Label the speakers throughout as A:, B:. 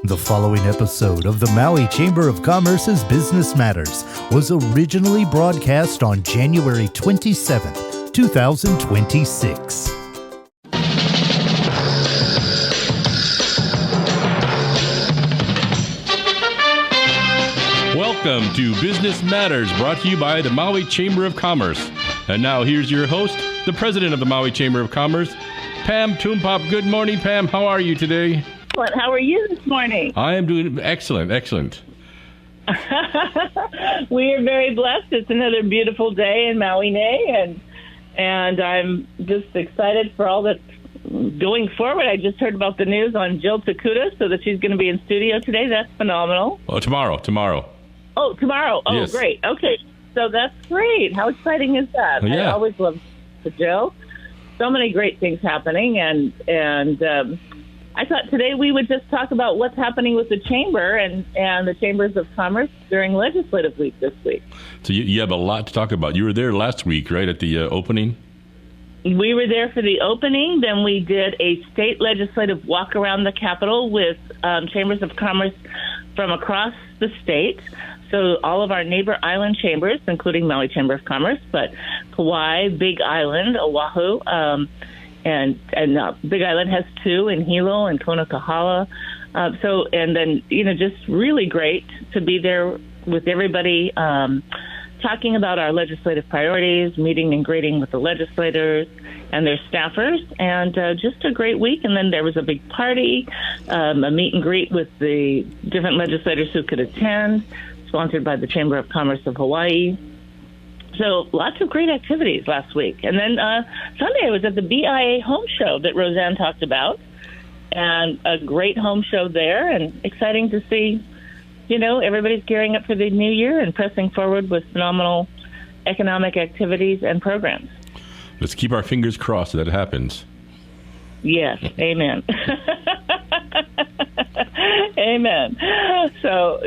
A: The following episode of the Maui Chamber of Commerce's Business Matters was originally broadcast on January 27th, 2026.
B: Welcome to Business Matters, brought to you by the Maui Chamber of Commerce. And now here's your host, the president of the Maui Chamber of Commerce, Pam Toompop. Good morning, Pam. How are you today?
C: How are you this morning?
B: I am doing excellent.
C: We are very blessed. It's another beautiful day in Maui, and I'm just excited for all that's going forward. I just heard about the news on Jill Takuda, so that she's going to be in studio today. That's phenomenal.
B: Oh, tomorrow.
C: Oh, tomorrow. Oh, yes. Great. Okay, so that's great. How exciting is that?
B: Yeah.
C: I always love Jill. So many great things happening, and I thought today we would just talk about what's happening with the Chamber and the Chambers of Commerce during Legislative Week this week.
B: So you have a lot to talk about. You were there last week, right, at the opening?
C: We were there for the opening. Then we did a state legislative walk around the Capitol with Chambers of Commerce from across the state. So all of our neighbor island chambers, including Maui Chamber of Commerce, but Kauai, Big Island, Oahu, and Big Island has two in Hilo and Kona Kahala. And then, just really great to be there with everybody, talking about our legislative priorities, meeting and greeting with the legislators and their staffers, and just a great week. And then there was a big party, a meet and greet with the different legislators who could attend, sponsored by the Chamber of Commerce of Hawaii. So lots of great activities last week. And then Sunday I was at the BIA home show that Roseanne talked about, and a great home show there, and exciting to see, everybody's gearing up for the new year and pressing forward with phenomenal economic activities and programs.
B: Let's keep our fingers crossed that it happens.
C: Yes, amen. Amen. So,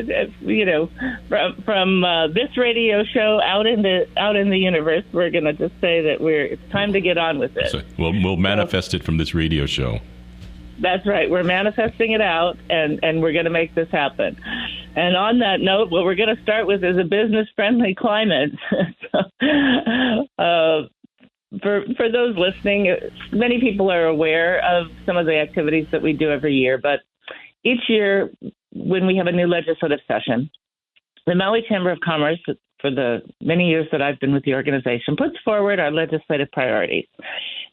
C: from this radio show out in the universe, we're going to just say that it's time to get on with it.
B: So we'll manifest it from this radio show.
C: That's right. We're manifesting it out, and we're going to make this happen. And on that note, what we're going to start with is a business-friendly climate. For those listening, many people are aware of some of the activities that we do every year, but each year when we have a new legislative session, the Maui Chamber of Commerce, for the many years that I've been with the organization, puts forward our legislative priorities.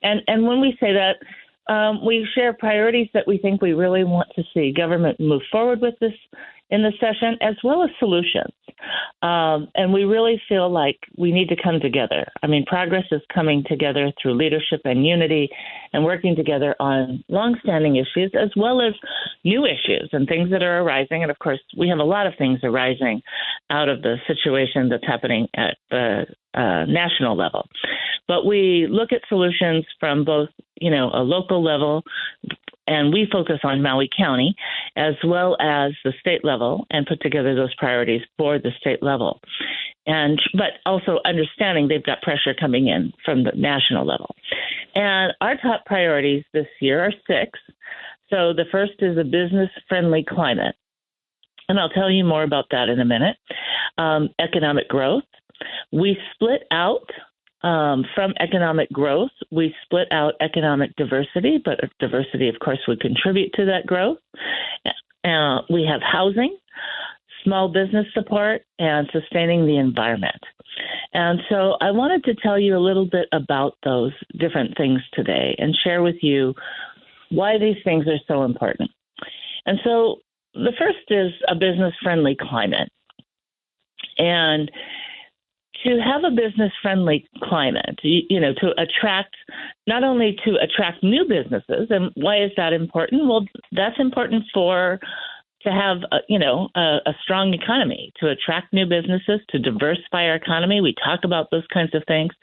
C: And when we say that, we share priorities that we think we really want to see government move forward with this in the session, as well as solutions. And we really feel like we need to come together. I mean, progress is coming together through leadership and unity and working together on longstanding issues, as well as new issues and things that are arising. And of course, we have a lot of things arising out of the situation that's happening at the national level. But we look at solutions from both, a local level, and we focus on Maui County, as well as the state level, and put together those priorities for the state level. But also understanding they've got pressure coming in from the national level. And our top priorities this year are 6. So the first is a business-friendly climate. And I'll tell you more about that in a minute. Economic growth. We split out from economic growth, we split out economic diversity, but diversity, of course, would contribute to that growth. We have housing, small business support, and sustaining the environment. And so I wanted to tell you a little bit about those different things today and share with you why these things are so important. And so the first is a business-friendly climate. And to have a business-friendly climate, to attract, not only to attract new businesses, and why is that important? Well, that's important to have, a strong economy, to attract new businesses, to diversify our economy. We talk about those kinds of things.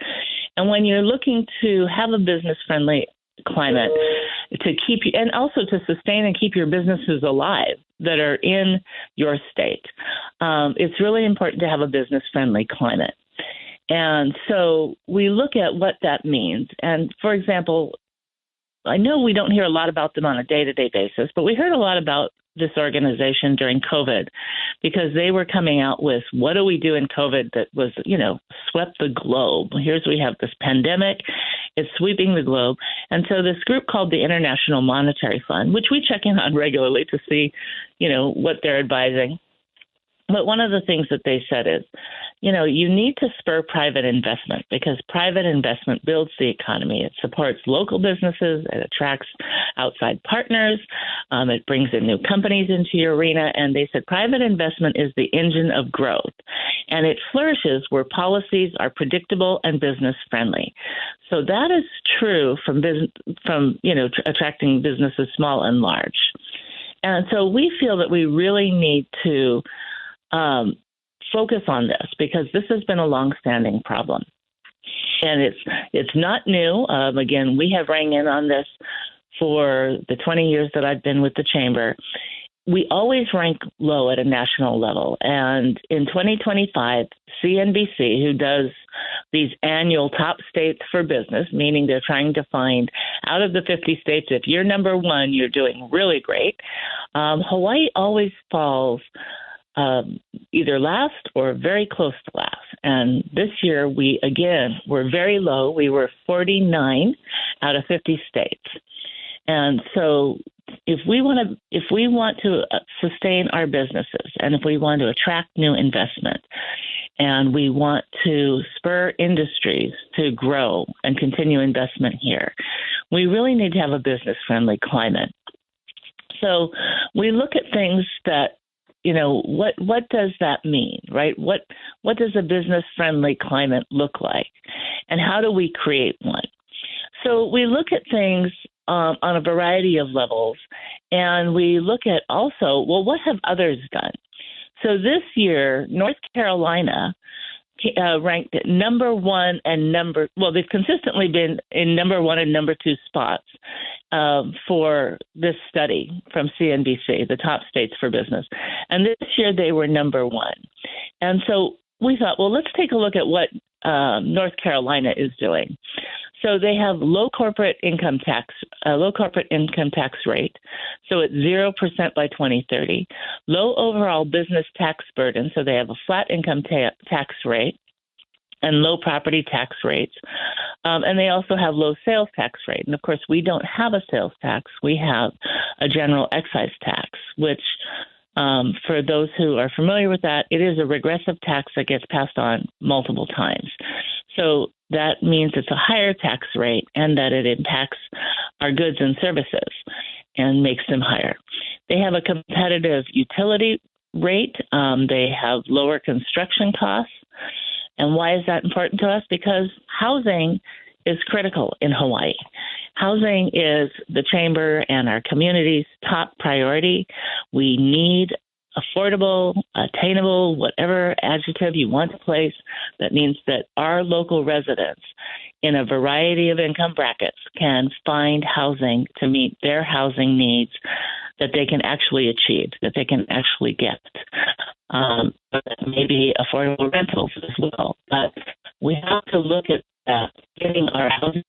C: And when you're looking to have a business-friendly climate, to keep you, and also to sustain and keep your businesses alive that are in your state, it's really important to have a business-friendly climate. And so we look at what that means. And for example, I know we don't hear a lot about them on a day-to-day basis, but we heard a lot about this organization during COVID because they were coming out with what do we do in COVID that was, swept the globe. We have this pandemic. It's sweeping the globe. And so this group called the International Monetary Fund, which we check in on regularly to see, what they're advising. But one of the things that they said is, you need to spur private investment because private investment builds the economy. It supports local businesses. It attracts outside partners. It brings in new companies into your arena. And they said private investment is the engine of growth. And it flourishes where policies are predictable and business friendly. So that is true from attracting businesses small and large. And so we feel that we really need to focus on this because this has been a longstanding problem. And it's not new. Again, we have rang in on this for the 20 years that I've been with the Chamber. We always rank low at a national level. And in 2025, CNBC, who does these annual top states for business, meaning they're trying to find out of the 50 states, if you're number one, you're doing really great. Hawaii always falls either last or very close to last. And this year, we're very low. We were 49 out of 50 states. And so if we want to sustain our businesses and if we want to attract new investment and we want to spur industries to grow and continue investment here, we really need to have a business-friendly climate. So we look at things that, what does that mean, right? What does a business-friendly climate look like? And how do we create one? So we look at things on a variety of levels, and we look at also, what have others done? So this year, North Carolina ranked at number one and they've consistently been in number one and number two spots for this study from CNBC, the top states for business. And this year they were number one. And so we thought, let's take a look at what North Carolina is doing. So they have low corporate income tax rate. So it's 0% by 2030. Low overall business tax burden. So they have a flat income tax rate and low property tax rates. And they also have low sales tax rate. And of course, we don't have a sales tax. We have a general excise tax, which for those who are familiar with that, it is a regressive tax that gets passed on multiple times. So that means it's a higher tax rate and that it impacts our goods and services and makes them higher. They have a competitive utility rate. They have lower construction costs. And why is that important to us? Because housing is critical in Hawaii. Housing is the Chamber and our community's top priority. We need affordable, attainable, whatever adjective you want to place, that means that our local residents in a variety of income brackets can find housing to meet their housing needs that they can actually achieve, that they can actually get. Maybe affordable rentals as well. But we have to look at that, getting our housing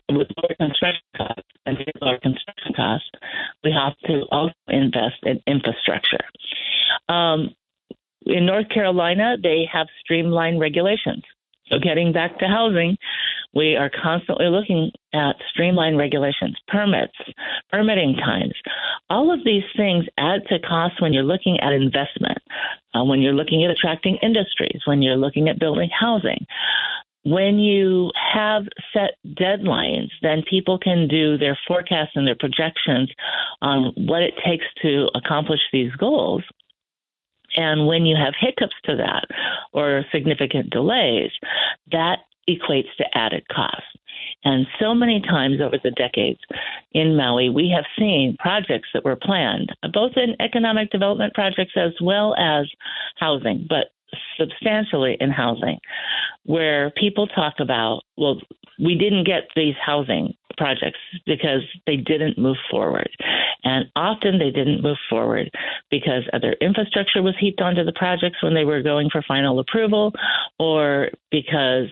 C: with lower construction costs, and with lower construction costs, we have to also invest in infrastructure. In North Carolina, they have streamlined regulations. So getting back to housing, we are constantly looking at streamlined regulations, permitting times. All of these things add to costs when you're looking at investment, when you're looking at attracting industries, when you're looking at building housing. When you have set deadlines, then people can do their forecasts and their projections on what it takes to accomplish these goals. And when you have hiccups to that or significant delays, that equates to added costs. And so many times over the decades in Maui, we have seen projects that were planned, both in economic development projects as well as housing, but substantially in housing, where people talk about, we didn't get these housing projects because they didn't move forward. And often they didn't move forward because other infrastructure was heaped onto the projects when they were going for final approval, or because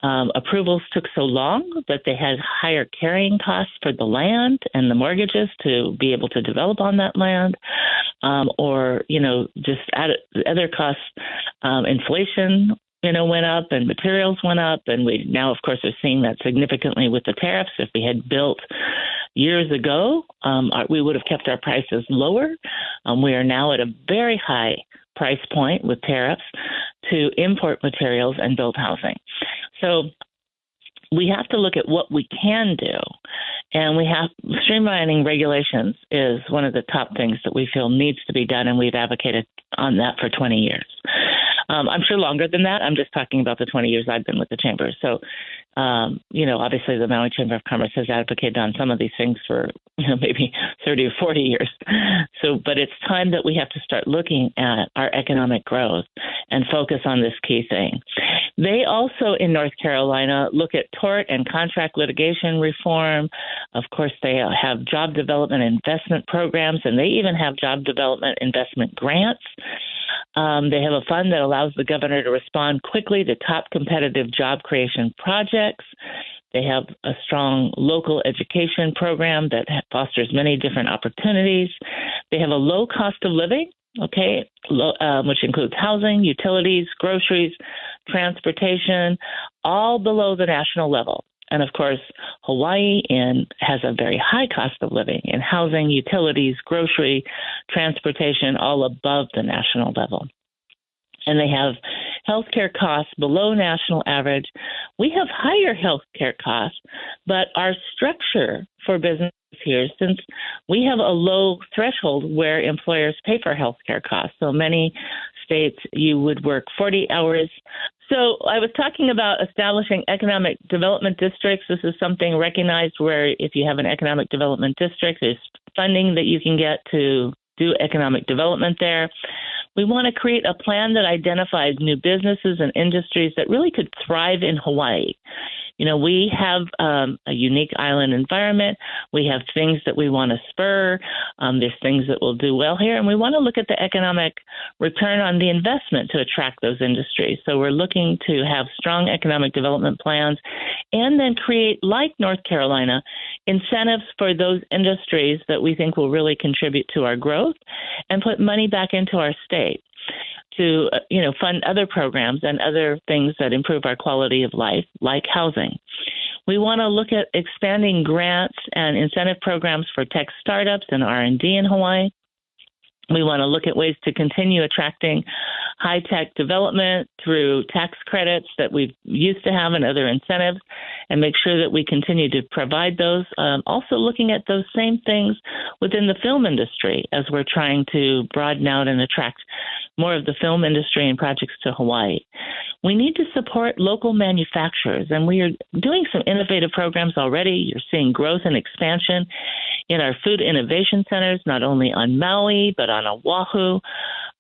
C: approvals took so long that they had higher carrying costs for the land and the mortgages to be able to develop on that land, or, just other costs, inflation went up and materials went up. And we now, of course, are seeing that significantly with the tariffs. If we had built years ago, we would have kept our prices lower. We are now at a very high price point with tariffs to import materials and build housing. So we have to look at what we can do. And streamlining regulations is one of the top things that we feel needs to be done, and we've advocated on that for 20 years. I'm sure longer than that. I'm just talking about the 20 years I've been with the Chamber. So, obviously the Maui Chamber of Commerce has advocated on some of these things for maybe 30 or 40 years. So, but it's time that we have to start looking at our economic growth and focus on this key thing. They also, in North Carolina, look at tort and contract litigation reform. Of course, they have job development investment programs, and they even have job development investment grants. They have a fund that allows the governor to respond quickly to top competitive job creation projects. They have a strong local education program that fosters many different opportunities. They have a low cost of living, which includes housing, utilities, groceries, transportation, all below the national level. And of course, Hawaii has a very high cost of living in housing, utilities, grocery, transportation, all above the national level. And they have healthcare costs below national average. We have higher healthcare costs, but our structure for business here, since we have a low threshold where employers pay for healthcare costs. So many states, you would work 40 hours. So I was talking about establishing economic development districts. This is something recognized where if you have an economic development district, there's funding that you can get to do economic development there. We want to create a plan that identifies new businesses and industries that really could thrive in Hawaii. We have a unique island environment. We have things that we want to spur. There's things that will do well here. And we want to look at the economic return on the investment to attract those industries. So we're looking to have strong economic development plans and then create, like North Carolina, incentives for those industries that we think will really contribute to our growth and put money back into our state to fund other programs and other things that improve our quality of life, like housing. We want to look at expanding grants and incentive programs for tech startups and R&D in Hawaii. We want to look at ways to continue attracting high-tech development through tax credits that we used to have and other incentives, and make sure that we continue to provide those. Also looking at those same things within the film industry as we're trying to broaden out and attract more of the film industry and projects to Hawaii. We need to support local manufacturers, and we are doing some innovative programs already. You're seeing growth and expansion in our food innovation centers, not only on Maui, but on Oahu.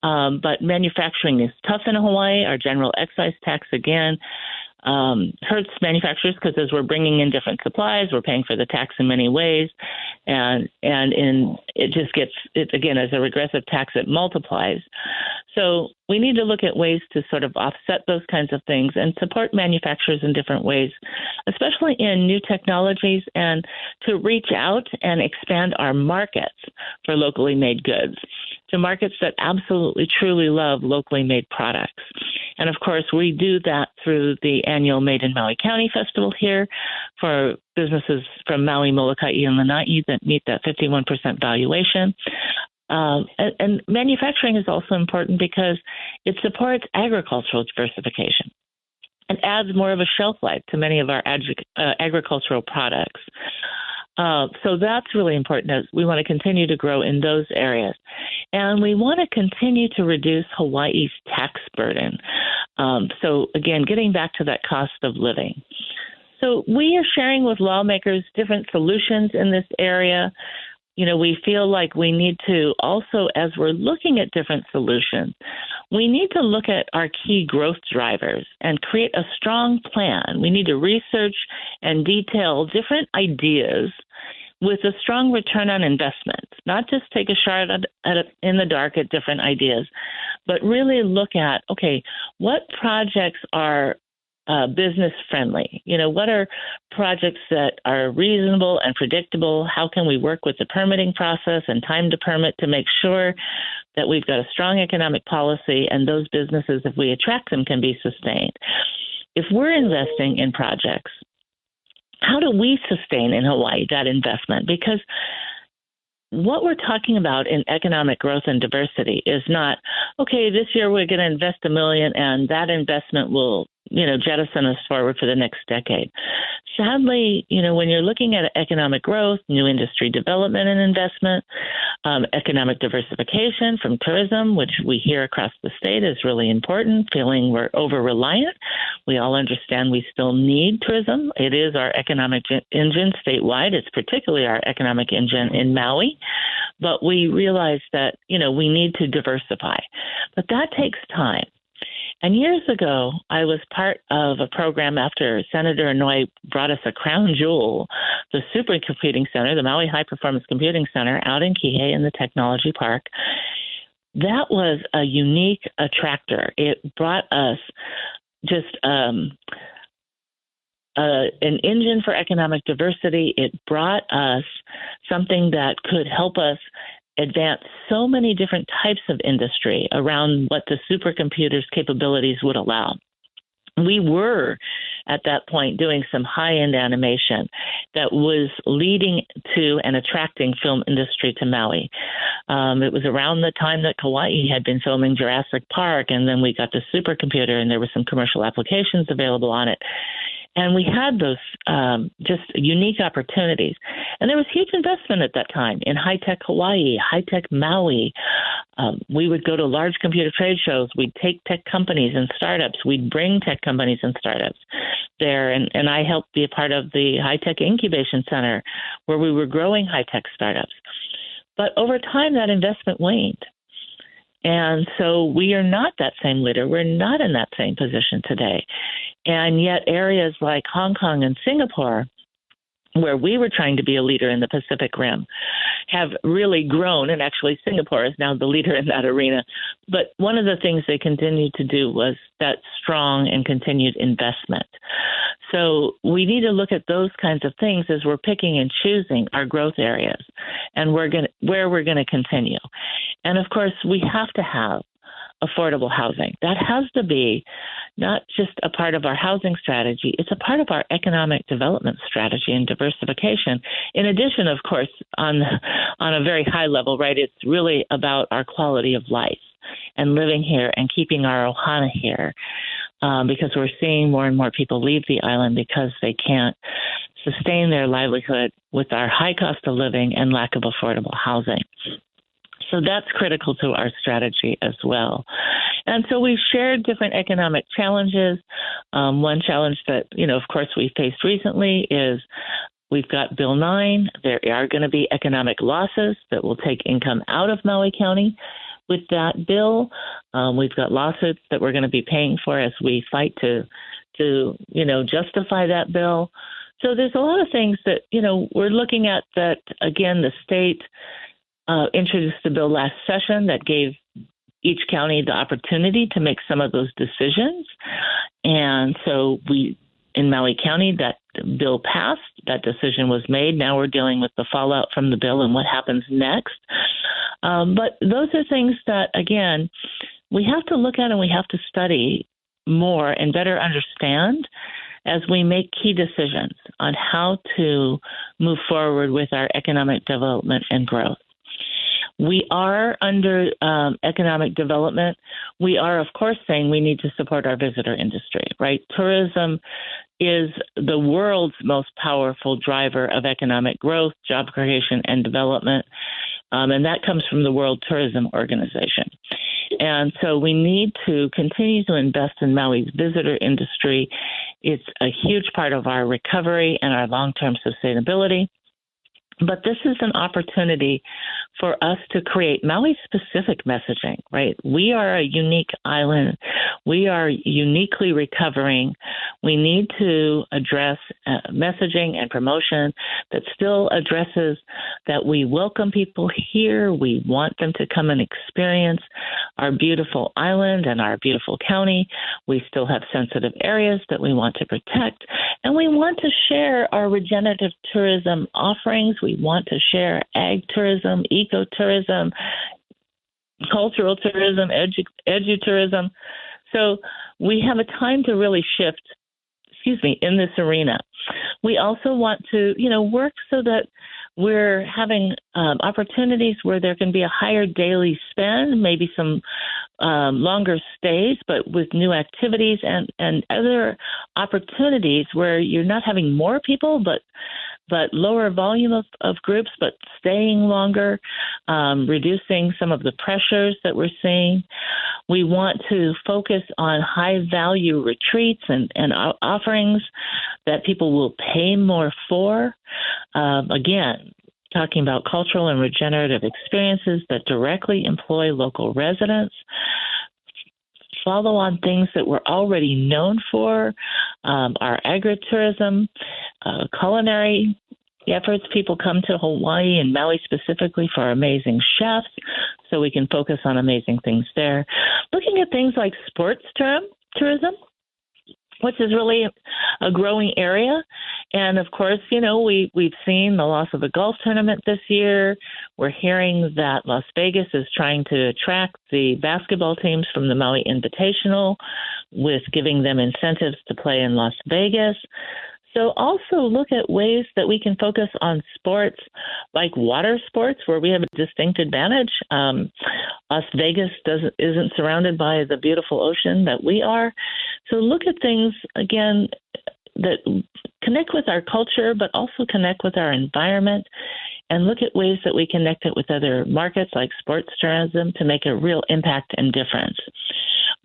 C: But manufacturing is tough in Hawaii. Our general excise tax, again, hurts manufacturers because as we're bringing in different supplies, we're paying for the tax in many ways. And it just gets, again, as a regressive tax, it multiplies. So we need to look at ways to sort of offset those kinds of things and support manufacturers in different ways, especially in new technologies, and to reach out and expand our markets for locally made goods to markets that absolutely, truly love locally made products. And of course, we do that through the annual Made in Maui County Festival here for businesses from Maui, Molokai, and Lanai that meet that 51% valuation. And manufacturing is also important because it supports agricultural diversification and adds more of a shelf life to many of our agricultural products. So that's really important as we want to continue to grow in those areas. And we want to continue to reduce Hawaii's tax burden. So again, getting back to that cost of living. So we are sharing with lawmakers different solutions in this area. We feel like we need to also, as we're looking at different solutions, we need to look at our key growth drivers and create a strong plan. We need to research and detail different ideas with a strong return on investment. not just take a shot in the dark at different ideas, but really look at, okay, what projects are business friendly? What are projects that are reasonable and predictable? How can we work with the permitting process and time to permit to make sure that we've got a strong economic policy and those businesses, if we attract them, can be sustained? If we're investing in projects, how do we sustain in Hawaii that investment? Because what we're talking about in economic growth and diversity is not, okay, this year we're going to invest $1 million and that investment will, jettison us forward for the next decade. Sadly, when you're looking at economic growth, new industry development and investment, economic diversification from tourism, which we hear across the state is really important, feeling we're over-reliant. We all understand we still need tourism. It is our economic engine statewide. It's particularly our economic engine in Maui. But we realize that, we need to diversify. But that takes time. And years ago, I was part of a program after Senator Inouye brought us a crown jewel, the Supercomputing Center, the Maui High Performance Computing Center out in Kihei in the Technology Park. That was a unique attractor. It brought us just an engine for economic diversity. It brought us something that could help us advance so many different types of industry around what the supercomputer's capabilities would allow. We were at that point doing some high-end animation that was leading to and attracting film industry to Maui. It was around the time that Kauai had been filming Jurassic Park, and then we got the supercomputer, and there were some commercial applications available on it. And we had those just unique opportunities. And there was huge investment at that time in high-tech Hawaii, high-tech Maui. We would go to large computer trade shows. We'd take tech companies and startups. We'd bring tech companies and startups there. And I helped be a part of the high-tech incubation center where we were growing high-tech startups. But over time, that investment waned. And so we are not that same leader. We're not in that same position today. And yet areas like Hong Kong and Singapore, where we were trying to be a leader in the Pacific Rim, have really grown. And actually Singapore is now the leader in that arena. But one of the things they continued to do was that strong and continued investment. So we need to look at those kinds of things as we're picking and choosing our growth areas and where we're going to continue. And of course, we have to have affordable housing. That has to be not just a part of our housing strategy, it's a part of our economic development strategy and diversification. In addition, of course, on a very high level, right, it's really about our quality of life and living here and keeping our ohana here, because we're seeing more and more people leave the island because they can't sustain their livelihood with our high cost of living and lack of affordable housing. So that's critical to our strategy as well. And so we've shared different economic challenges. One challenge that, of course, we faced recently is we've got Bill 9. There are going to be economic losses that will take income out of Maui County. With that bill, we've got lawsuits that we're going to be paying for as we fight to justify that bill. So there's a lot of things that, we're looking at that, again, the state introduced a bill last session that gave each county the opportunity to make some of those decisions. And so in Maui County, that bill passed, that decision was made. Now we're dealing with the fallout from the bill and what happens next. But those are things that, again, we have to look at and we have to study more and better understand as we make key decisions on how to move forward with our economic development and growth. We are under economic development. We are, of course, saying we need to support our visitor industry, right? Tourism is the world's most powerful driver of economic growth, job creation, and development. And that comes from the World Tourism Organization. And so we need to continue to invest in Maui's visitor industry. It's a huge part of our recovery and our long-term sustainability. But this is an opportunity for us to create Maui-specific messaging, right? We are a unique island. We are uniquely recovering. We need to address messaging and promotion that still addresses that we welcome people here. We want them to come and experience our beautiful island and our beautiful county. We still have sensitive areas that we want to protect, and we want to share our regenerative tourism offerings. We want to share ag tourism, ecotourism, cultural tourism, edutourism. So we have a time to really shift, in this arena. We also want to, work so that we're having opportunities where there can be a higher daily spend, maybe some longer stays, but with new activities and other opportunities where you're not having more people, but lower volume of groups, but staying longer, reducing some of the pressures that we're seeing. We want to focus on high-value retreats and offerings that people will pay more for. Again, talking about cultural and regenerative experiences that directly employ local residents. Follow on things that we're already known for, our agritourism, culinary efforts. People come to Hawaii and Maui specifically for amazing chefs, so we can focus on amazing things there. Looking at things like sports tourism, which is really a growing area. And of course, we've seen the loss of the golf tournament this year. We're hearing that Las Vegas is trying to attract the basketball teams from the Maui Invitational with giving them incentives to play in Las Vegas. So also look at ways that we can focus on sports like water sports, where we have a distinct advantage. Las Vegas isn't surrounded by the beautiful ocean that we are. So look at things, again, that connect with our culture, but also connect with our environment, and look at ways that we connect it with other markets like sports tourism to make a real impact and difference.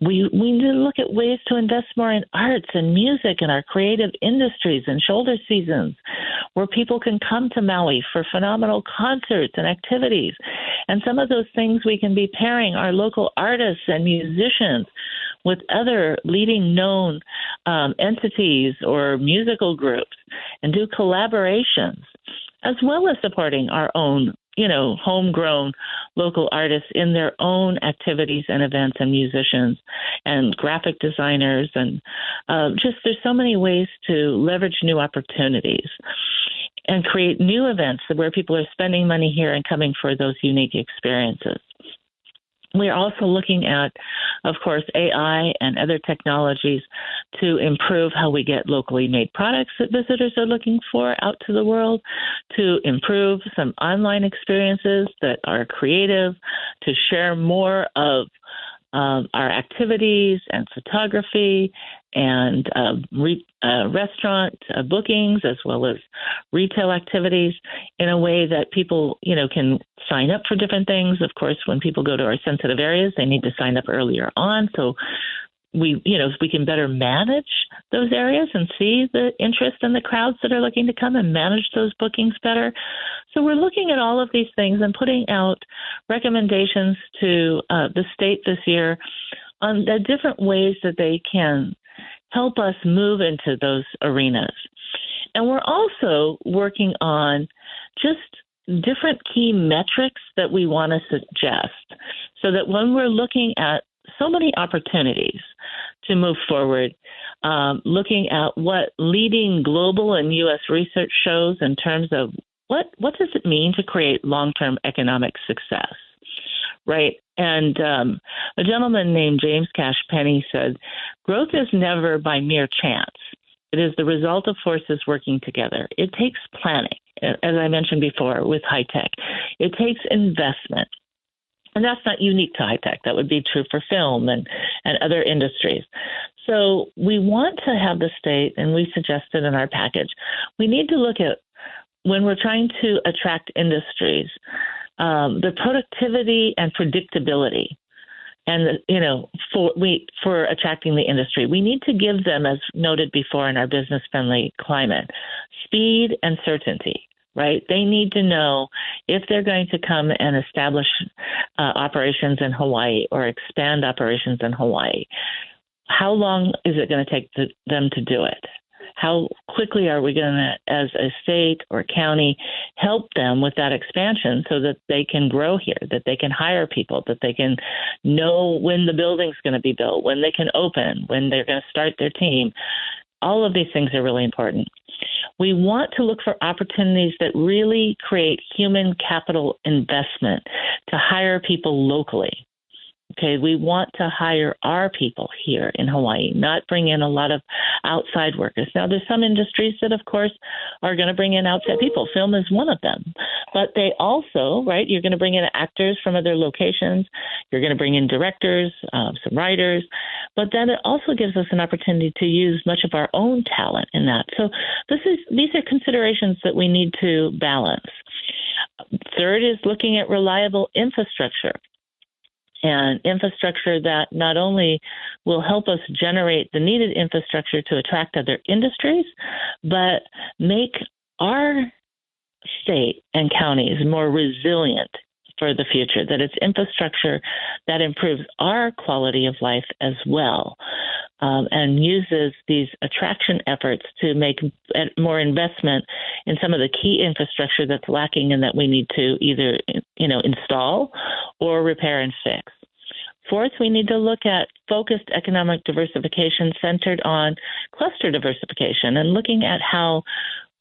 C: We need to look at ways to invest more in arts and music and our creative industries and shoulder seasons, where people can come to Maui for phenomenal concerts and activities. And some of those things we can be pairing our local artists and musicians with other leading known entities or musical groups and do collaborations, as well as supporting our own homegrown local artists in their own activities and events, and musicians and graphic designers. And there's so many ways to leverage new opportunities and create new events where people are spending money here and coming for those unique experiences. We're also looking at, of course, AI and other technologies to improve how we get locally made products that visitors are looking for out to the world, to improve some online experiences that are creative, to share more of our activities and photography and restaurant bookings, as well as retail activities, in a way that people, can sign up for different things. Of course, when people go to our sensitive areas, they need to sign up earlier on. So we can better manage those areas and see the interest in the crowds that are looking to come and manage those bookings better. So we're looking at all of these things and putting out recommendations to the state this year on the different ways that they can help us move into those arenas. And we're also working on just different key metrics that we want to suggest, so that when we're looking at so many opportunities to move forward, looking at what leading global and U.S. research shows in terms of what does it mean to create long-term economic success, right? And a gentleman named James Cash Penney said, growth is never by mere chance. It is the result of forces working together. It takes planning, as I mentioned before, with high tech. It takes investment. And that's not unique to high tech. That would be true for film and other industries. So we want to have the state, and we suggested in our package, we need to look at, when we're trying to attract industries, the productivity and predictability. And, for attracting the industry, we need to give them, as noted before in our business-friendly climate, speed and certainty, right? They need to know if they're going to come and establish operations in Hawaii or expand operations in Hawaii, how long is it going to take them to do it? how quickly are we going to, as a state or county, help them with that expansion so that they can grow here, that they can hire people, that they can know when the building's going to be built, when they can open, when they're going to start their team. All of these things are really important. We want to look for opportunities that really create human capital investment to hire people locally. Okay, we want to hire our people here in Hawaii, not bring in a lot of outside workers. Now, there's some industries that, of course, are going to bring in outside people. Film is one of them. But they also, right, you're going to bring in actors from other locations. You're going to bring in directors, some writers. But then it also gives us an opportunity to use much of our own talent in that. So these are considerations that we need to balance. Third is looking at reliable infrastructure. And infrastructure that not only will help us generate the needed infrastructure to attract other industries, but make our state and counties more resilient for the future, that it's infrastructure that improves our quality of life as well, and uses these attraction efforts to make more investment in some of the key infrastructure that's lacking and that we need to either, install or repair and fix. Fourth, we need to look at focused economic diversification centered on cluster diversification and looking at how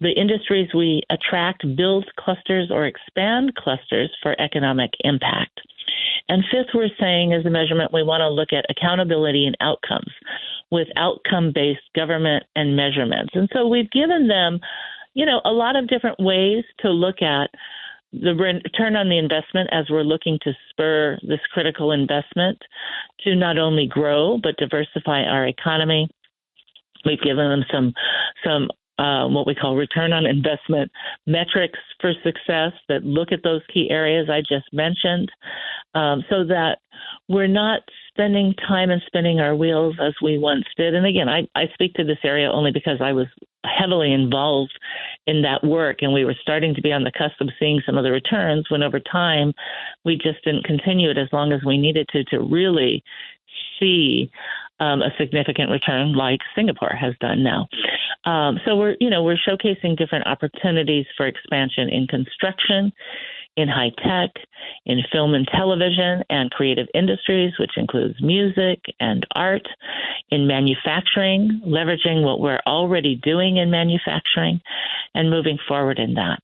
C: the industries we attract build clusters or expand clusters for economic impact. And fifth, we're saying as a measurement, we want to look at accountability and outcomes with outcome-based government and measurements. And so we've given them, a lot of different ways to look at the return on the investment as we're looking to spur this critical investment to not only grow but diversify our economy. We've given them some what we call return on investment metrics for success that look at those key areas I just mentioned, so that we're not spending time and spinning our wheels as we once did. And again, I speak to this area only because I was heavily involved in that work, and we were starting to be on the cusp of seeing some of the returns when over time we just didn't continue it as long as we needed to really see a significant return like Singapore has done now. So we're showcasing different opportunities for expansion in construction, in high tech, in film and television and creative industries, which includes music and art, in manufacturing, leveraging what we're already doing in manufacturing and moving forward in that.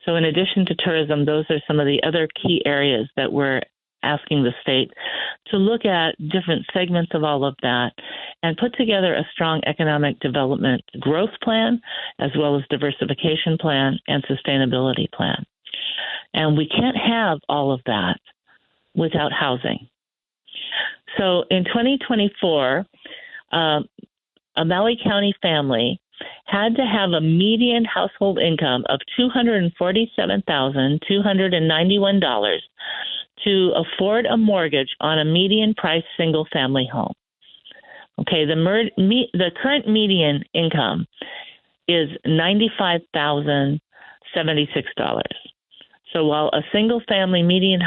C: So in addition to tourism, those are some of the other key areas that we're asking the state to look at different segments of all of that and put together a strong economic development growth plan, as well as diversification plan and sustainability plan. And we can't have all of that without housing. So in 2024, a Maui County family had to have a median household income of $247,291 to afford a mortgage on a median price single family home. Okay, the current median income is $95,076. So while a single family median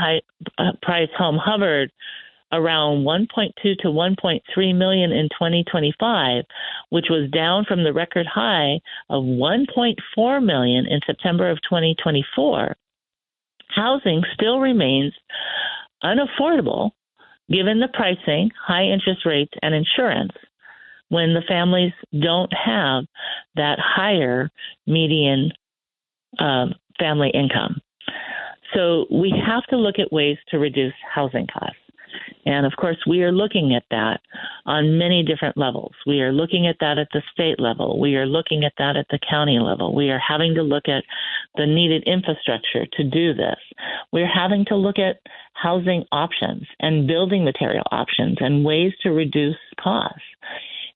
C: price home hovered around 1.2 to 1.3 million in 2025, which was down from the record high of 1.4 million in September of 2024, housing still remains unaffordable given the pricing, high interest rates, and insurance when the families don't have that higher median family income. So we have to look at ways to reduce housing costs. And of course, we are looking at that on many different levels. We are looking at that at the state level. We are looking at that at the county level. We are having to look at the needed infrastructure to do this. We're having to look at housing options and building material options and ways to reduce costs.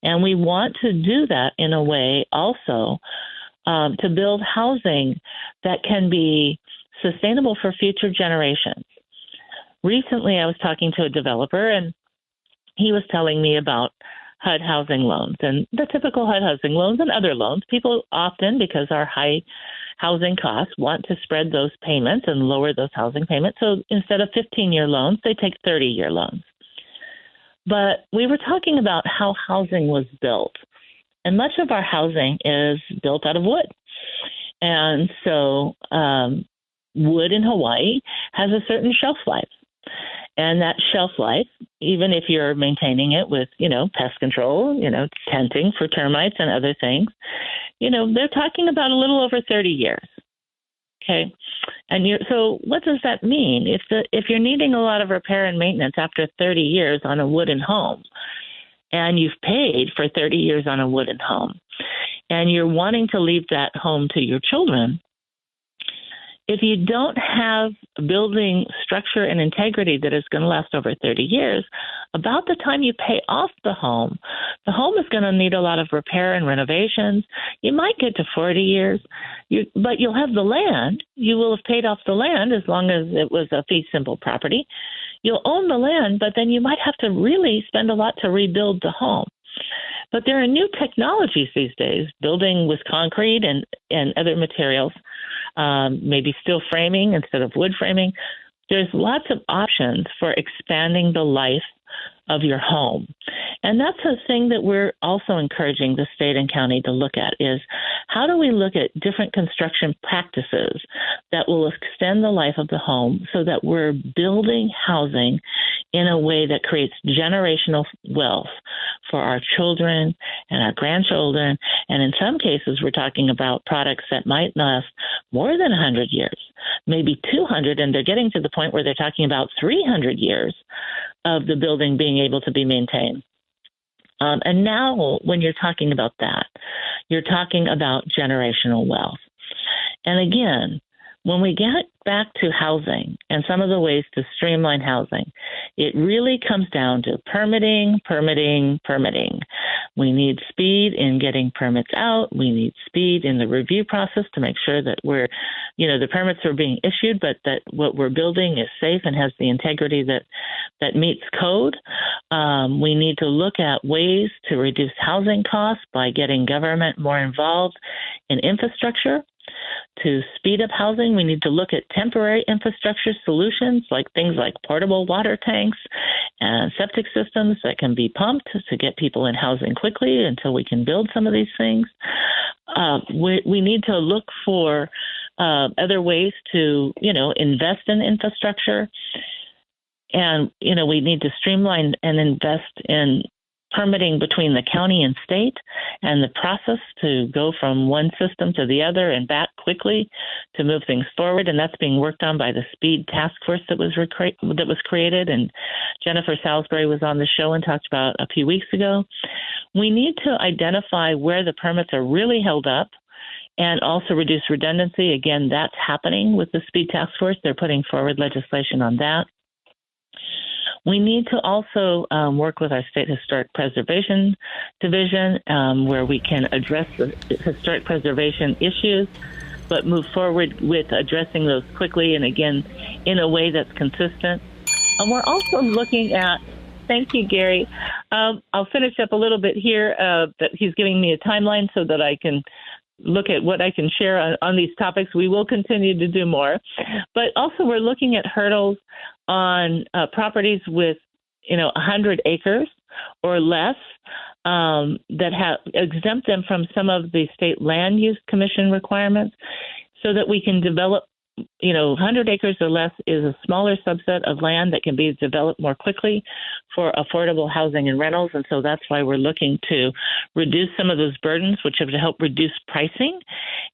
C: And we want to do that in a way also to build housing that can be sustainable for future generations. Recently, I was talking to a developer, and he was telling me about HUD housing loans and the typical HUD housing loans and other loans. People often, because our high housing costs, want to spread those payments and lower those housing payments. So instead of 15-year loans, they take 30-year loans. But we were talking about how housing was built And much of our housing is built out of wood. And so wood in Hawaii has a certain shelf life. And that shelf life, even if you're maintaining it with, pest control, tenting for termites and other things, they're talking about a little over 30 years. Okay. And so what does that mean? If you're needing a lot of repair and maintenance after 30 years on a wooden home, and you've paid for 30 years on a wooden home, and you're wanting to leave that home to your children, if you don't have building structure and integrity that is going to last over 30 years, about the time you pay off the home is going to need a lot of repair and renovations. You might get to 40 years, but you'll have the land. You will have paid off the land as long as it was a fee simple property. You'll own the land, but then you might have to really spend a lot to rebuild the home. But there are new technologies these days, building with concrete and other materials, maybe steel framing instead of wood framing. There's lots of options for expanding the life of your home. And that's a thing that we're also encouraging the state and county to look at is how do we look at different construction practices that will extend the life of the home so that we're building housing in a way that creates generational wealth for our children and our grandchildren. And in some cases, we're talking about products that might last more than 100 years, maybe 200, and they're getting to the point where they're talking about 300 years of the building being able to be maintained. And now when you're talking about that, you're talking about generational wealth. And again, when we get back to housing and some of the ways to streamline housing, it really comes down to permitting. We need speed in getting permits out. We need speed in the review process to make sure that the permits are being issued, but that what we're building is safe and has the integrity that meets code. We need to look at ways to reduce housing costs by getting government more involved in infrastructure. To speed up housing, we need to look at temporary infrastructure solutions like things like portable water tanks and septic systems that can be pumped to get people in housing quickly until we can build some of these things. We need to look for other ways to, invest in infrastructure. And, we need to streamline and invest in permitting between the county and state and the process to go from one system to the other and back quickly to move things forward. And that's being worked on by the speed task force that was created. And Jennifer Salisbury was on the show and talked about a few weeks ago. We need to identify where the permits are really held up and also reduce redundancy. Again, that's happening with the speed task force. They're putting forward legislation on that. We need to also work with our State Historic Preservation Division where we can address the historic preservation issues, but move forward with addressing those quickly and, again, in a way that's consistent. And we're also looking at, thank you, Gary. I'll finish up a little bit here that he's giving me a timeline so that I can look at what I can share on these topics. We will continue to do more. But also we're looking at hurdles on properties with, 100 acres or less that have exempt them from some of the state land use commission requirements so that we can develop 100 acres or less is a smaller subset of land that can be developed more quickly for affordable housing and rentals. And so that's why we're looking to reduce some of those burdens, which have to help reduce pricing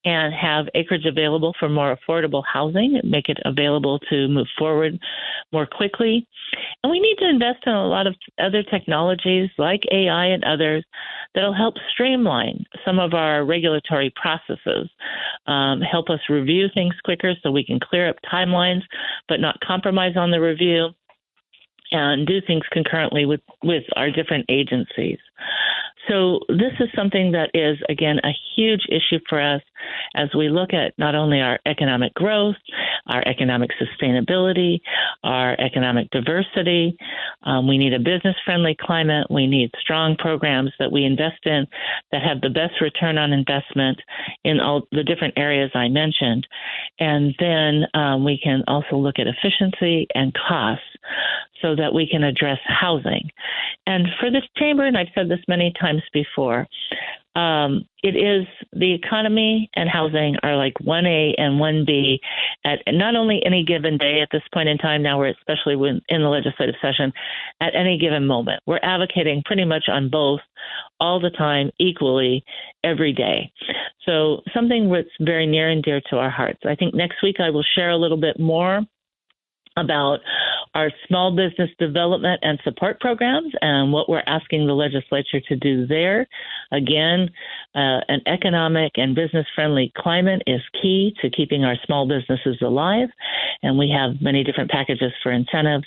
C: and have acreage available for more affordable housing, make it available to move forward more quickly. And we need to invest in a lot of other technologies like AI and others that'll help streamline some of our regulatory processes, help us review things quicker so we can clear up timelines but not compromise on the review, and do things concurrently with our different agencies. So this is something that is, again, a huge issue for us as we look at not only our economic growth, our economic sustainability, our economic diversity. We need a business-friendly climate. We need strong programs that we invest in that have the best return on investment in all the different areas I mentioned. And then we can also look at efficiency and costs so that we can address housing. And for this chamber, and I've said this many times before, it is the economy and housing are like 1A and 1B at not only any given day at this point in time. Now we're especially in the legislative session at any given moment. We're advocating pretty much on both all the time, equally, every day. So something that's very near and dear to our hearts. I think next week I will share a little bit more about our small business development and support programs and what we're asking the legislature to do there. Again, an economic and business-friendly climate is key to keeping our small businesses alive, and we have many different packages for incentives.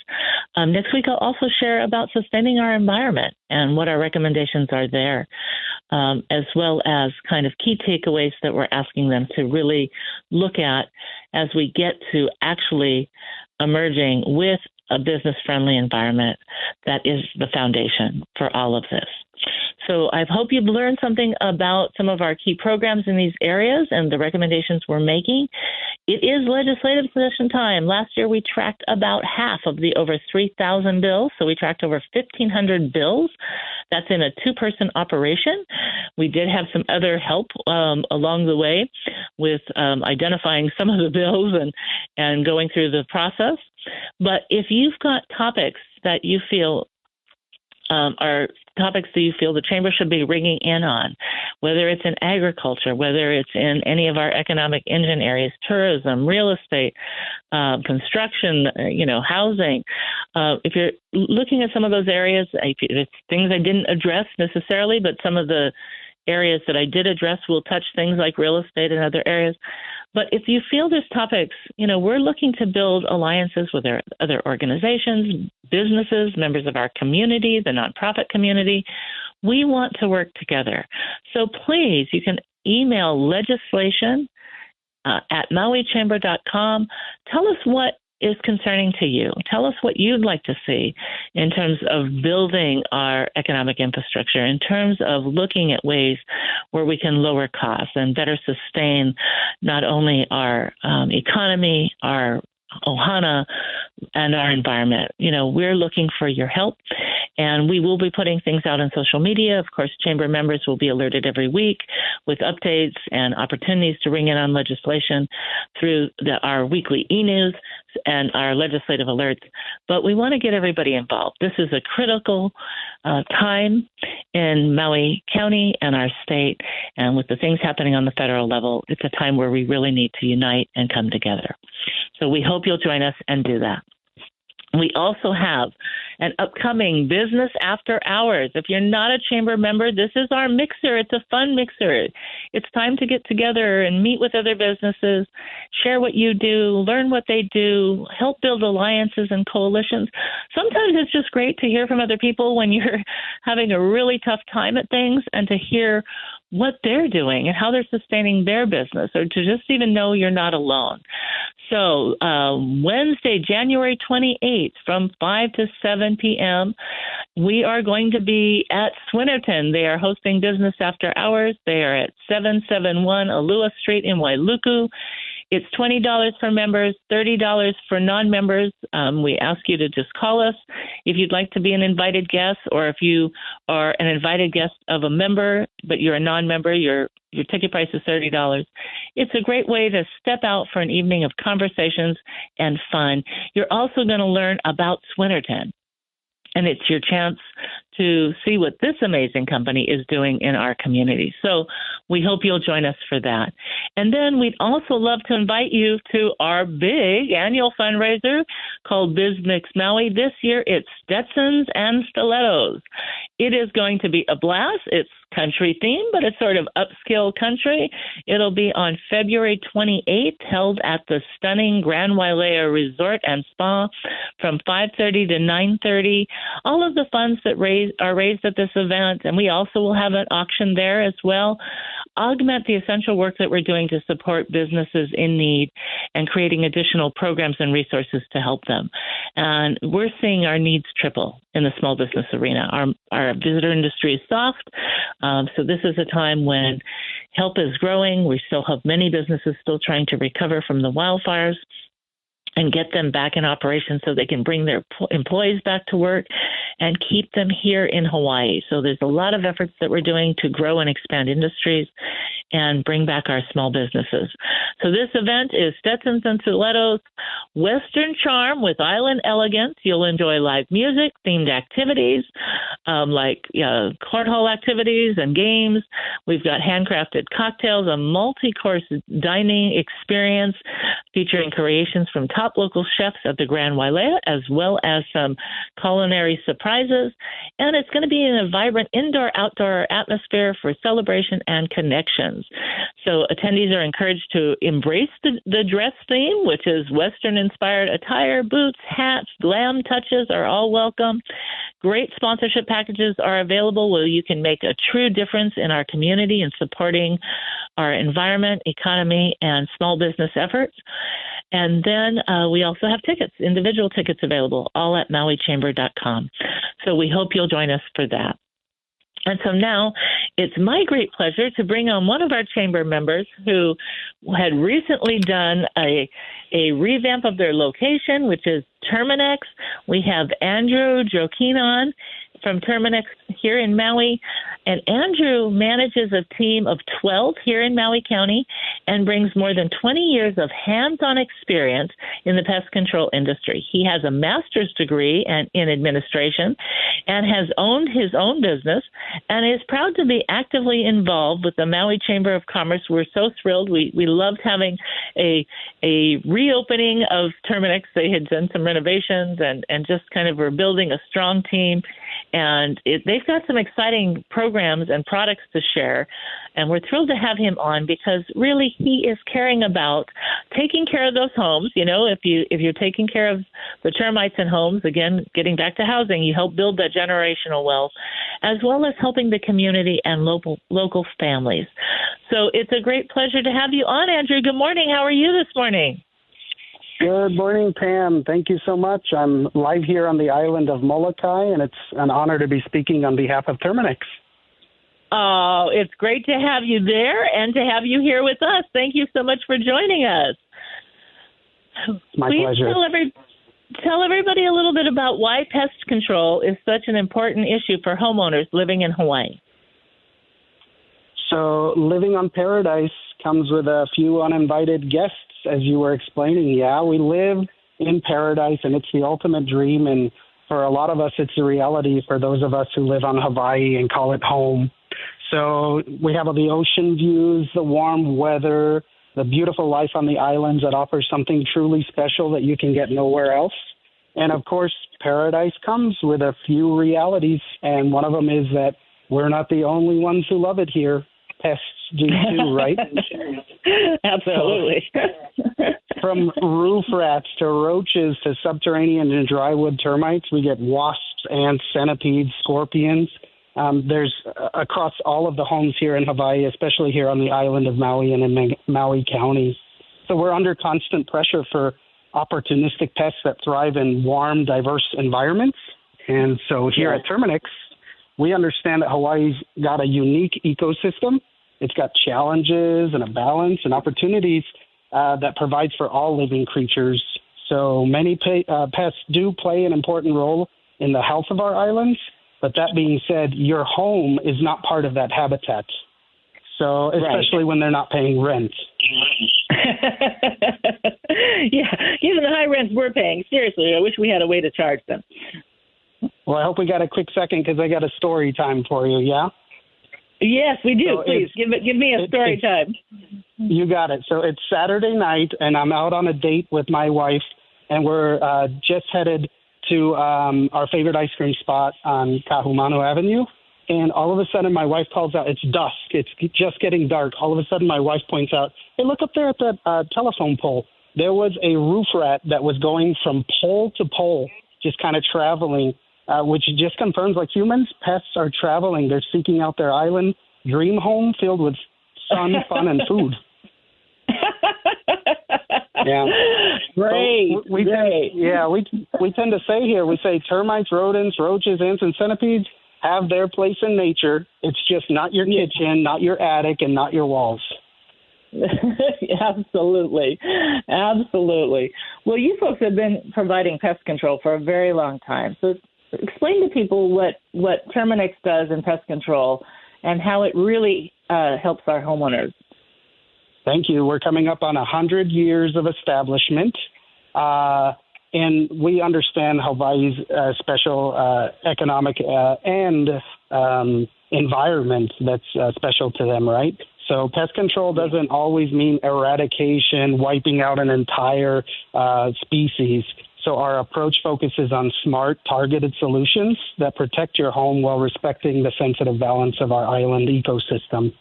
C: Next week, I'll also share about sustaining our environment and what our recommendations are there, as well as kind of key takeaways that we're asking them to really look at as we get to actually emerging with a business-friendly environment that is the foundation for all of this. So I hope you've learned something about some of our key programs in these areas and the recommendations we're making. It is legislative session time. Last year, we tracked about half of the over 3,000 bills. So we tracked over 1,500 bills. That's in a two-person operation. We did have some other help along the way with identifying some of the bills and going through the process. But if you've got topics that you feel are topics that you feel the chamber should be ringing in on, whether it's in agriculture, whether it's in any of our economic engine areas, tourism, real estate, construction, housing. If you're looking at some of those areas, it's things I didn't address necessarily, but some of the areas that I did address will touch things like real estate and other areas. But if you feel there's topics, we're looking to build alliances with other organizations, businesses, members of our community, the nonprofit community. We want to work together. So please, you can email legislation at mauichamber.com. Tell us what is concerning to you. Tell us what you'd like to see in terms of building our economic infrastructure, in terms of looking at ways where we can lower costs and better sustain not only our economy, our ohana, and our environment. We're looking for your help, and we will be putting things out on social media. Of course, chamber members will be alerted every week with updates and opportunities to ring in on legislation through our weekly e-news and our legislative alerts. But we want to get everybody involved. This is a critical time in Maui County and our state, and with the things happening on the federal level, it's a time where we really need to unite and come together. So we hope you'll join us and do that. We also have an upcoming Business After Hours. If you're not a chamber member, this is our mixer. It's a fun mixer. It's time to get together and meet with other businesses, share what you do, learn what they do, help build alliances and coalitions. Sometimes it's just great to hear from other people when you're having a really tough time at things and to hear what they're doing and how they're sustaining their business, or to just even know you're not alone. So Wednesday, January 28th from 5 to 7 p.m., we are going to be at Swinnerton. They are hosting Business After Hours. They are at 771 Alua Street in Wailuku. It's $20 for members, $30 for non-members. We ask you to just call us if you'd like to be an invited guest, or if you are an invited guest of a member, but you're a non-member, your ticket price is $30. It's a great way to step out for an evening of conversations and fun. You're also going to learn about Swinnerton, and it's your chance to see what this amazing company is doing in our community. So we hope you'll join us for that. And then we'd also love to invite you to our big annual fundraiser called BizMix Maui. This year it's Stetsons and Stilettos. It is going to be a blast. It's country themed, but it's sort of upscale country. It'll be on February 28th, held at the stunning Grand Wailea Resort and Spa from 5:30 to 9:30. All of the funds that are raised at this event, and we also will have an auction there as well, augment the essential work that we're doing to support businesses in need and creating additional programs and resources to help them. And we're seeing our needs triple in the small business arena. Our visitor industry is soft, so this is a time when help is growing. We still have many businesses still trying to recover from the wildfires. and get them back in operation so they can bring their employees back to work and keep them here in Hawaii. So there's a lot of efforts that we're doing to grow and expand industries and bring back our small businesses. So this event is Stetsons and Stilettos Western Charm with Island Elegance. You'll enjoy live music, themed activities like cornhole activities and games. We've got handcrafted cocktails, a multi-course dining experience featuring creations from top local chefs at the Grand Wailea, as well as some culinary surprises. And it's going to be in a vibrant indoor-outdoor atmosphere for celebration and connections. So attendees are encouraged to embrace the dress theme, which is Western-inspired attire, boots, hats, glam touches are all welcome. Great sponsorship packages are available where you can make a true difference in our community and supporting our environment, economy, and small business efforts. And then we also have tickets, individual tickets available, all at MauiChamber.com. So we hope you'll join us for that. And so now it's my great pleasure to bring on one of our chamber members who had recently done a revamp of their location, which is Terminix. We have Andrew Joaquin on from Terminix here in Maui. And Andrew manages a team of 12 here in Maui County and brings more than 20 years of hands-on experience in the pest control industry. He has a master's degree in administration and has owned his own business and is proud to be actively involved with the Maui Chamber of Commerce. We're so thrilled. We loved having a reopening of Terminix. They had done some renovations and just kind of were building a strong team. And they've got some exciting programs and products to share. And we're thrilled to have him on because really he is caring about taking care of those homes. You know, if you're taking care of the termites in homes, again, getting back to housing, you help build that generational wealth, as well as helping the community and local families. So it's a great pleasure to have you on, Andrew. Good morning. How are you this morning?
D: Good morning, Pam. Thank you so much. I'm live here on the island of Molokai, and it's an honor to be speaking on behalf of Terminix.
C: Oh, it's great to have you there and to have you here with us. Thank you so much for joining us.
D: My pleasure.
C: Tell everybody a little bit about why pest control is such an important issue for homeowners living in Hawaii.
D: So living on paradise comes with a few uninvited guests, as you were explaining. Yeah, we live in paradise, and it's the ultimate dream. And for a lot of us, it's a reality for those of us who live on Hawaii and call it home. So we have the ocean views, the warm weather, the beautiful life on the islands that offers something truly special that you can get nowhere else. And, of course, paradise comes with a few realities, and one of them is that we're not the only ones who love it here. Pests do too, right?
C: Absolutely.
D: From roof rats to roaches to subterranean and drywood termites, we get wasps, ants, centipedes, scorpions. There's across all of the homes here in Hawaii, especially here on the island of Maui and in Maui County. So we're under constant pressure for opportunistic pests that thrive in warm, diverse environments. And so here at Terminix, we understand that Hawaii's got a unique ecosystem. It's got challenges and a balance and opportunities that provides for all living creatures. So many pests do play an important role in the health of our islands. But that being said, your home is not part of that habitat. So especially when they're not paying rent.
C: Yeah, given the high rents we're paying, seriously, I wish we had a way to charge them.
D: Well, I hope we got a quick second because I got a story time for you, yeah?
C: Yes, we do. So please, give me a story time.
D: You got it. So it's Saturday night, and I'm out on a date with my wife, and we're just headed to our favorite ice cream spot on Kahumanu Avenue. And all of a sudden, my wife calls out, it's dusk. It's just getting dark. All of a sudden, my wife points out, hey, look up there at that telephone pole. There was a roof rat that was going from pole to pole, just kind of traveling, which just confirms, like humans, pests are traveling. They're seeking out their island dream home filled with sun, fun, and food. Yeah.
C: Great.
D: So we tend to say here, we say termites, rodents, roaches, ants, and centipedes have their place in nature. It's just not your kitchen, not your attic, and not your walls.
C: Absolutely. Absolutely. Well, you folks have been providing pest control for a very long time. So explain to people what Terminix does in pest control and how it really helps our homeowners.
D: Thank you. We're coming up on 100 years of establishment. And we understand Hawaii's special economic and environment that's special to them, right? So pest control doesn't always mean eradication, wiping out an entire species. So our approach focuses on smart, targeted solutions that protect your home while respecting the sensitive balance of our island ecosystem.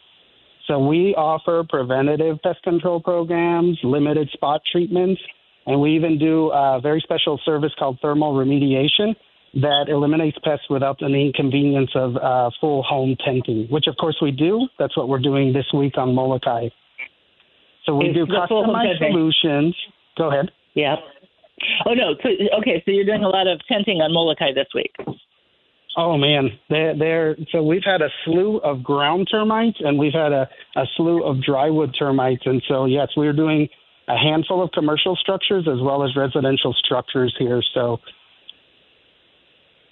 D: So we offer preventative pest control programs, limited spot treatments, and we even do a very special service called thermal remediation that eliminates pests without the inconvenience of full home tenting, which of course we do. That's what we're doing this week on Molokai. So we do customized solutions. Go ahead.
C: Yeah. Oh, no. So you're doing a lot of tenting on Molokai this week.
D: Oh, man. So we've had a slew of ground termites, and we've had a slew of drywood termites. And so, yes, we're doing a handful of commercial structures as well as residential structures here. So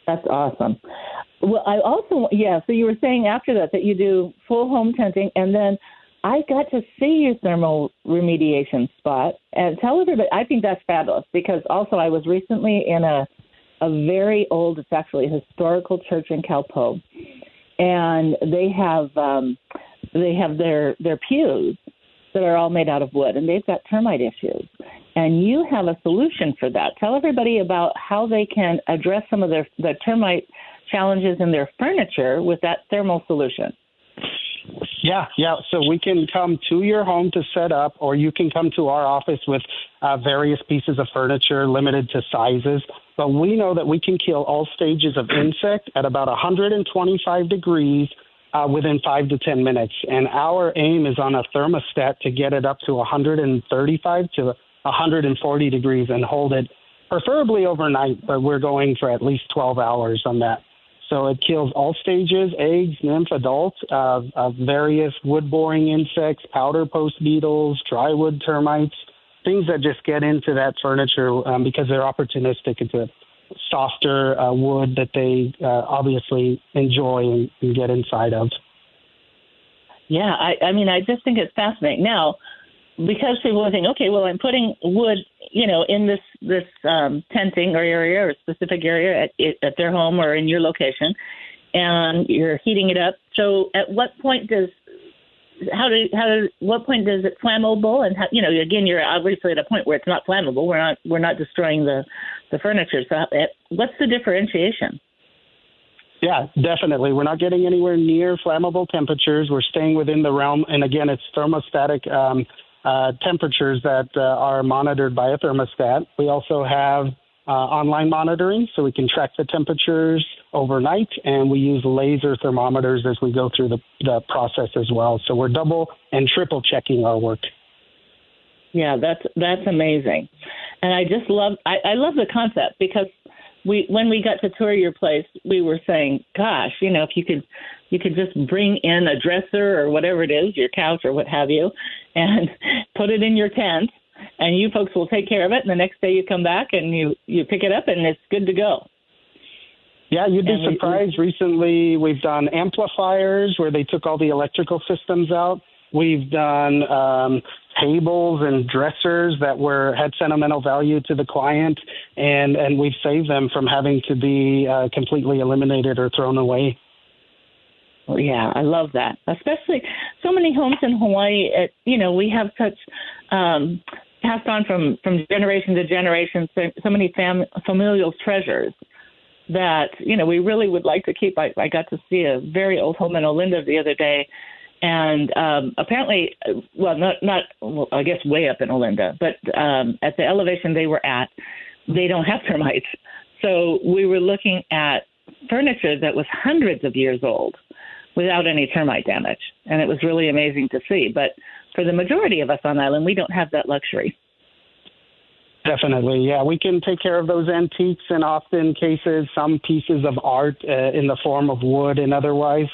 C: that's awesome. Well, I also, so you were saying after that you do full home tenting, and then I got to see your thermal remediation spot. And tell everybody, I think that's fabulous, because also I was recently in a very old, it's actually a historical church in Kalpo, and they have their pews that are all made out of wood, and they've got termite issues. And you have a solution for that. Tell everybody about how they can address some of the termite challenges in their furniture with that thermal solution.
D: Yeah. So we can come to your home to set up, or you can come to our office with various pieces of furniture limited to sizes. But we know that we can kill all stages of insect at about 125 degrees within 5 to 10 minutes. And our aim is on a thermostat to get it up to 135 to 140 degrees and hold it preferably overnight, but we're going for at least 12 hours on that. So it kills all stages, eggs, nymph, adults, of various wood-boring insects, powder post beetles, drywood termites, things that just get into that furniture because they're opportunistic. It's a softer wood that they obviously enjoy and get inside of.
C: Yeah, I mean, I just think it's fascinating. Now, because people think, okay, well, I'm putting wood, in this tenting or area or specific area at their home or in your location, and you're heating it up. So, at what point does what point does it flammable? And again, you're obviously at a point where it's not flammable. We're not destroying the furniture. So, what's the differentiation?
D: Yeah, definitely. We're not getting anywhere near flammable temperatures. We're staying within the realm, and again, it's thermostatic temperatures that are monitored by a thermostat. We also have online monitoring, so we can track the temperatures overnight, and we use laser thermometers as we go through the process as well. So we're double and triple checking our work.
C: Yeah, that's amazing. And I just love the concept, because when we got to tour your place, we were saying, gosh, if you could just bring in a dresser or whatever it is, your couch or what have you, and put it in your tent, and you folks will take care of it. And the next day you come back and you pick it up and it's good to go.
D: Yeah, you'd be surprised. Recently, we've done amplifiers where they took all the electrical systems out. We've done tables and dressers that had sentimental value to the client, and we've saved them from having to be completely eliminated or thrown away.
C: Well, yeah, I love that. Especially so many homes in Hawaii, we have such passed on from generation to generation, so many familial treasures that, we really would like to keep. I got to see a very old home in Olinda the other day, and apparently, I guess way up in Olinda, but at the elevation they were at, they don't have termites. So we were looking at furniture that was hundreds of years old without any termite damage, and it was really amazing to see. But for the majority of us on island, we don't have that luxury.
D: Definitely, yeah. We can take care of those antiques and often cases, some pieces of art in the form of wood and otherwise.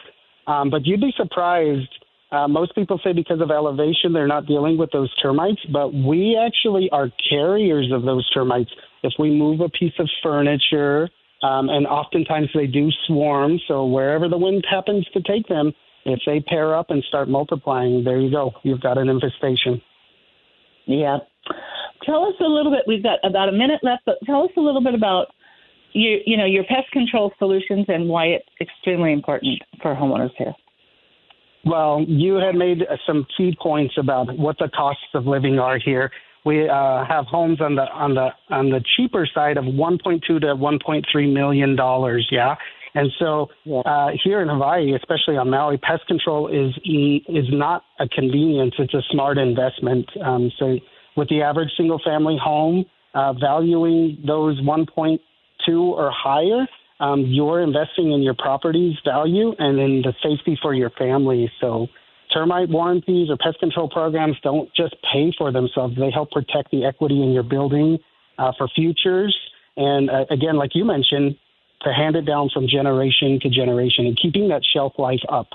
D: But you'd be surprised Most people say because of elevation, they're not dealing with those termites, but we actually are carriers of those termites. If we move a piece of furniture, and oftentimes they do swarm, so wherever the wind happens to take them, if they pair up and start multiplying, there you go. You've got an infestation.
C: Yeah. Tell us a little bit. We've got about a minute left, but tell us a little bit about your pest control solutions and why it's extremely important for homeowners here.
D: Well, you had made some key points about what the costs of living are here. We have homes on the cheaper side of $1.2 to $1.3 million. Yeah. And so here in Hawaii, especially on Maui, pest control is not a convenience. It's a smart investment. So with the average single-family home valuing those 1.2 or higher, you're investing in your property's value and in the safety for your family. So termite warranties or pest control programs don't just pay for themselves. They help protect the equity in your building for futures. And again, like you mentioned, to hand it down from generation to generation and keeping that shelf life up.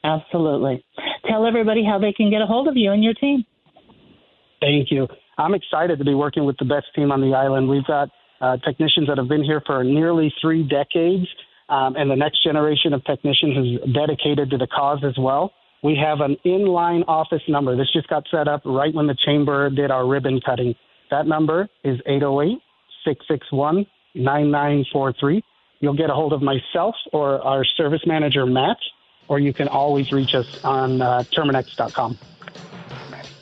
C: Absolutely. Tell everybody how they can get a hold of you and your team.
D: Thank you. I'm excited to be working with the best team on the island. We've got technicians that have been here for nearly 3 decades, and the next generation of technicians is dedicated to the cause as well. We have an inline office number. This just got set up right when the chamber did our ribbon cutting. That number is 808-661-9943. You'll get a hold of myself or our service manager, Matt, or you can always reach us on Terminix.com.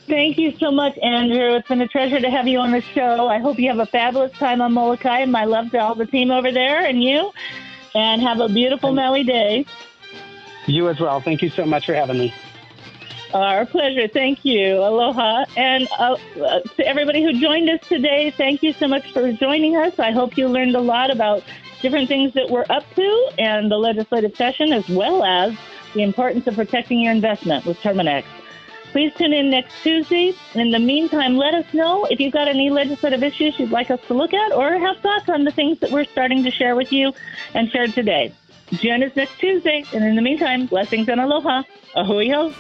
C: Thank you so much, Andrew. It's been a treasure to have you on the show. I hope you have a fabulous time on Molokai, and my love to all the team over there and you, and have a beautiful Maui day.
D: You as well. Thank you so much for having me.
C: Our pleasure. Thank you. Aloha. And to everybody who joined us today, thank you so much for joining us. I hope you learned a lot about different things that we're up to and the legislative session, as well as the importance of protecting your investment with Terminix. Please tune in next Tuesday. In the meantime, let us know if you've got any legislative issues you'd like us to look at or have thoughts on the things that we're starting to share with you and shared today. Join us next Tuesday. And in the meantime, blessings and aloha. Ahui ho.